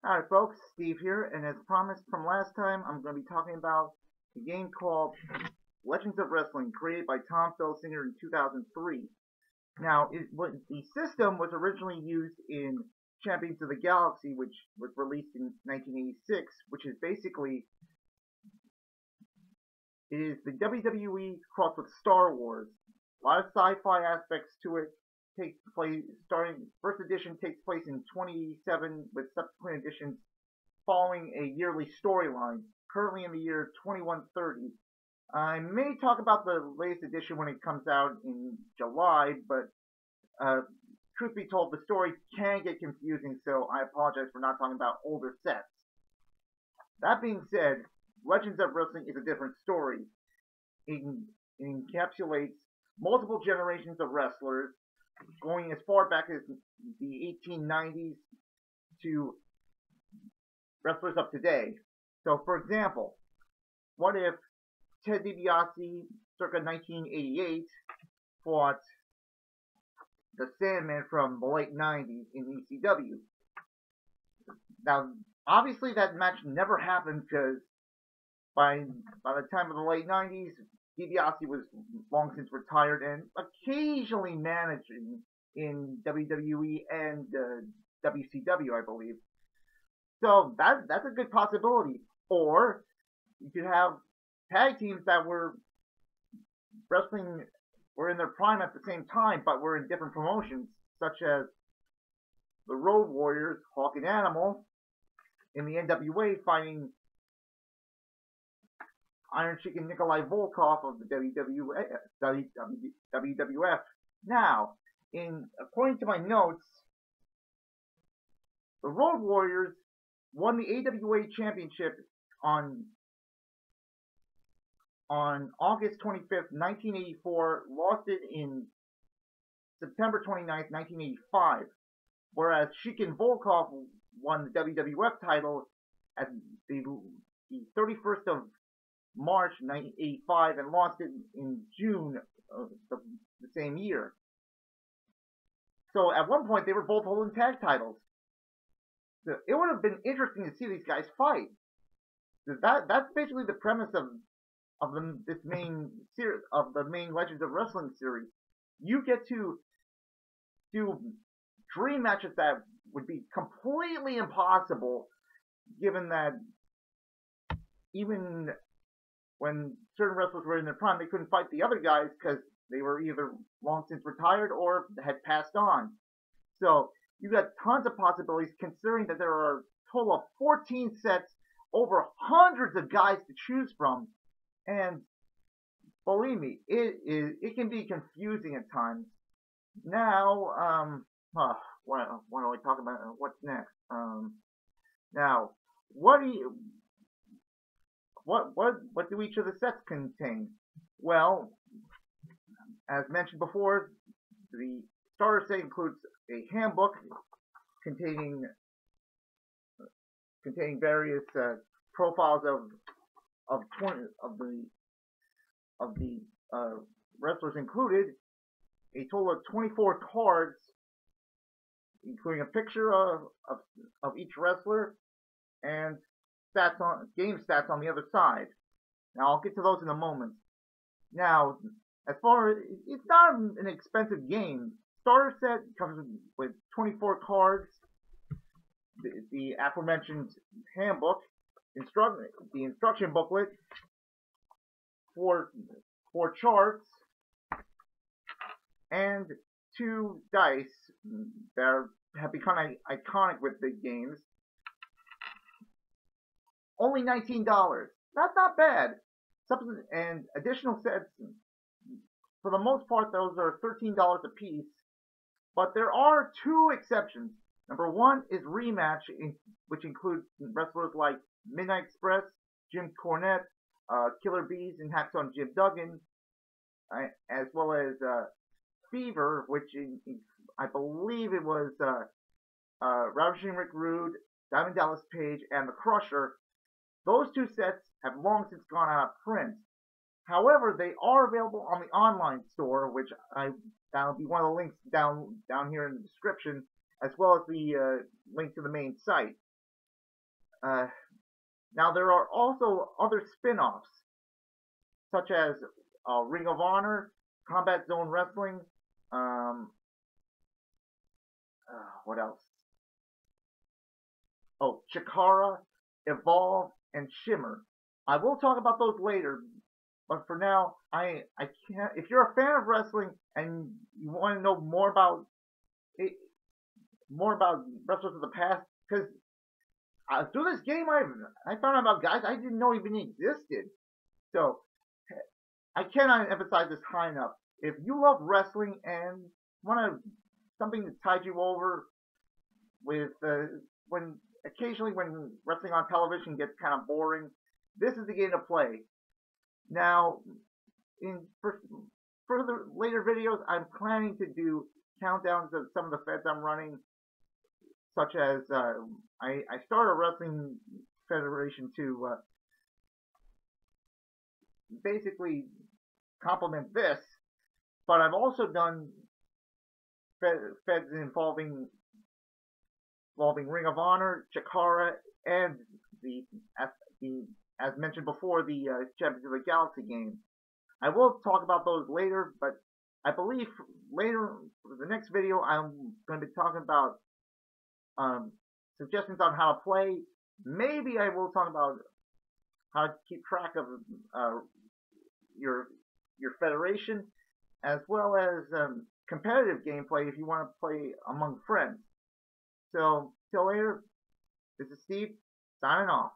Alright folks, Steve here, and as promised from last time, I'm going to be talking about a game called Legends of Wrestling, created by Tom Filsinger in 2003. Now, the system was originally used in Champions of the Galaxy, which was released in 1986, which is basically, it is the WWE crossed with Star Wars. A lot of sci-fi aspects to it. Takes place first edition takes place in 27, with subsequent editions following a yearly storyline. Currently in the year 2130. I may talk about the latest edition when it comes out in July, but truth be told, the story can get confusing, so I apologize for not talking about older sets. That being said, Legends of Wrestling is a different story. It encapsulates multiple generations of wrestlers, going as far back as the 1890s to wrestlers of today. So, for example, what if Ted DiBiase, circa 1988, fought the Sandman from the late 90s in ECW? Now, obviously that match never happened because by the time of the late 90s, DiBiase was long since retired and occasionally managing in WWE and WCW, I believe. So that's a good possibility. Or you could have tag teams that were in their prime at the same time, but were in different promotions, such as the Road Warriors, Hawk and Animal, in the NWA fighting Iron Sheik Nikolai Volkov of the WWF. Now, according to my notes, the Road Warriors won the AWA Championship on August 25th, 1984, lost it in September 29th, 1985, whereas Sheik and Volkov won the WWF title at the 31st of March 1985 and lost it in June of the same year. So at one point they were both holding tag titles. So it would have been interesting to see these guys fight. That's basically the premise of this main series, of the main Legends of Wrestling series. You get to do dream matches that would be completely impossible, given that even when certain wrestlers were in their prime, they couldn't fight the other guys because they were either long since retired or had passed on. So you've got tons of possibilities, considering that there are a total of 14 sets, over hundreds of guys to choose from, and believe me, it can be confusing at times. Now, what do I talk about? What's next? Now, what do each of the sets contain? Well, as mentioned before, the starter set includes a handbook containing various profiles of the wrestlers included, a total of 24 cards, including a picture of each wrestler and game stats on the other side. Now I'll get to those in a moment. Now, as far as it's not an expensive game. Starter set comes with 24 cards, the aforementioned handbook, the instruction booklet, four charts, and 2 dice that have become iconic with big games. Only $19. That's not bad. And additional sets, for the most part, those are $13 a piece. But there are 2 exceptions. Number 1 is Rematch, which includes wrestlers like Midnight Express, Jim Cornette, Killer Bees, and Hacksaw Jim Duggan, as well as Fever, which I believe it was Ravishing Rick Rude, Diamond Dallas Page, and The Crusher. Those 2 sets have long since gone out of print. However, they are available on the online store, which that'll be one of the links down here in the description, as well as the link to the main site. Now there are also other spin-offs, such as Ring of Honor, Combat Zone Wrestling, um, what else? Oh, Chikara, Evolve, and Shimmer. I will talk about those later, but for now, I can't. If you're a fan of wrestling and you want to know more about it, more about wrestlers of the past, because through this game, I found out about guys I didn't know even existed. So I cannot emphasize this high enough. If you love wrestling and want something to tide you over with when occasionally when wrestling on television gets kind of boring, this is the game to play. Now, for further later videos, I'm planning to do countdowns of some of the feds I'm running, such as I started a wrestling federation to basically complement this, but I've also done feds involving Ring of Honor, Chikara, and as mentioned before, the Champions of the Galaxy game. I will talk about those later, but I believe later, for the next video, I'm going to be talking about suggestions on how to play. Maybe I will talk about how to keep track of your federation, as well as competitive gameplay if you want to play among friends. So, till later, this is Steve, signing off.